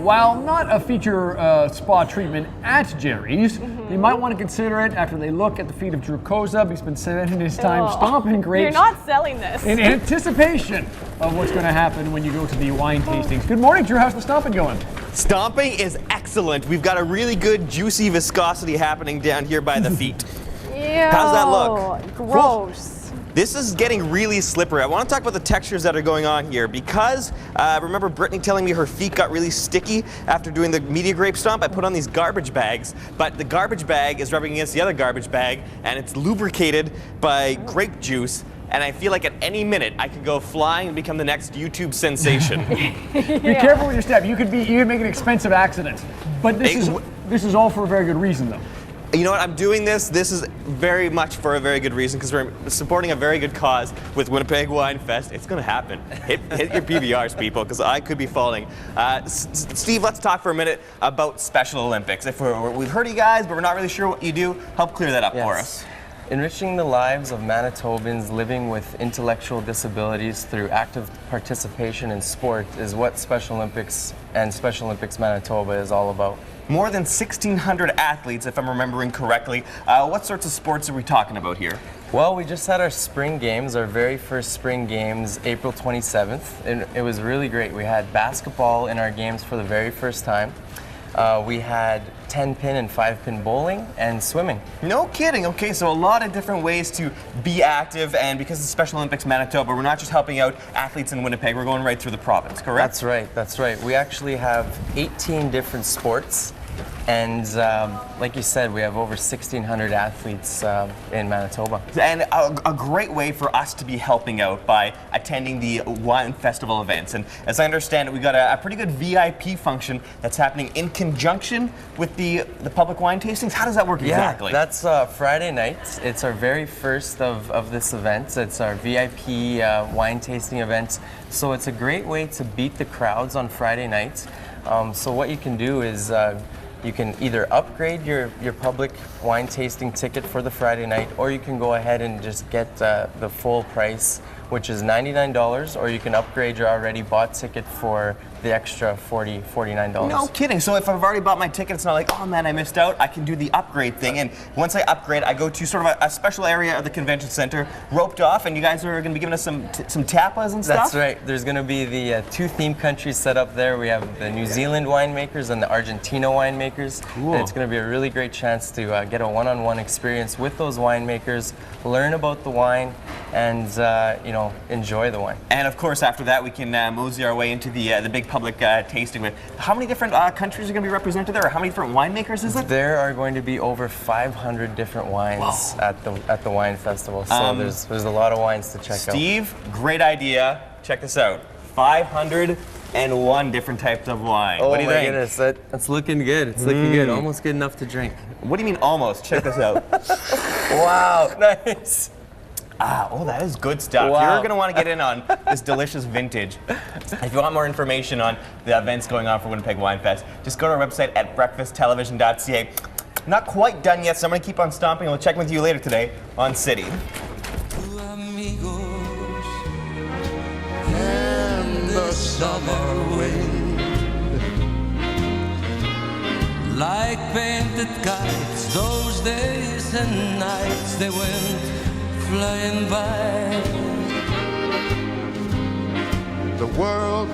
while not a feature spa treatment at Jerry's, they might want to consider it after they look at the feet of Drew Kozub. He's been spending his time stomping grapes. You're not selling this. In anticipation of what's going to happen when you go to the wine tastings. Good morning, Drew. How's the stomping going? Stomping is excellent. We've got a really good juicy viscosity happening down here by the feet. How's that look? Gross. This is getting really slippery. I want to talk about the textures that are going on here because remember Brittany telling me her feet got really sticky after doing the media grape stomp? I put on these garbage bags, but the garbage bag is rubbing against the other garbage bag and it's lubricated by grape juice. And I feel like at any minute I could go flying and become the next YouTube sensation. Be careful with your step. You could make an expensive accident. But this is all for a very good reason, though. You know what, I'm doing this is very much for a very good reason because we're supporting a very good cause with Winnipeg Wine Fest. It's going to happen. Hit your PVRs, people, because I could be falling. Steve, let's talk for a minute about Special Olympics. We've heard of you guys, but we're not really sure what you do. Help clear that up for us. Enriching the lives of Manitobans living with intellectual disabilities through active participation in sport is what Special Olympics and Special Olympics Manitoba is all about. More than 1,600 athletes, if I'm remembering correctly. What sorts of sports are we talking about here? Well, we just had our spring games, our very first spring games, April 27th. And it was really great. We had basketball in our games for the very first time. We had 10-pin and 5-pin bowling and swimming. No kidding. Okay, so a lot of different ways to be active, and because it's Special Olympics Manitoba, we're not just helping out athletes in Winnipeg, we're going right through the province, correct? That's right, that's right. We actually have 18 different sports, and like you said, we have over 1,600 athletes in Manitoba. And a great way for us to be helping out by attending the wine festival events. And as I understand it, we've got a pretty good VIP function that's happening in conjunction with the public wine tastings. How does that work exactly? Yeah, that's Friday night. It's our very first of this event. It's our VIP wine tasting event. So it's a great way to beat the crowds on Friday night. So what you can do is you can either upgrade your public wine tasting ticket for the Friday night, or you can go ahead and just get the full price, which is $99, or you can upgrade your already bought ticket for the extra $49. No kidding. So if I've already bought my ticket, it's not like, oh man, I missed out. I can do the upgrade thing. And once I upgrade, I go to sort of a special area of the convention center, roped off, and you guys are going to be giving us some tapas and stuff? That's right. There's going to be the two theme countries set up there. We have the New Zealand winemakers and the Argentina winemakers. Cool. And it's going to be a really great chance to get a one-on-one experience with those winemakers, learn about the wine, and enjoy the wine. And of course, after that, we can mosey our way into the big public tasting with. How many different countries are going to be represented there, or how many different winemakers is it? There are going to be over 500 different wines at the wine festival. So there's a lot of wines to check out. Steve, great idea. Check this out. 501 different types of wine. Oh, what do you think? Goodness, that's looking good. It's looking good. Almost good enough to drink. What do you mean almost? Check this out. Wow, nice. Oh, that is good stuff. Wow. You're going to want to get in on this delicious vintage. If you want more information on the events going on for Winnipeg Wine Fest, just go to our website at breakfasttelevision.ca. Not quite done yet, so I'm going to keep on stomping. We'll check with you later today on City. And the summer wind, like painted kites, those days and nights they went flying by. The world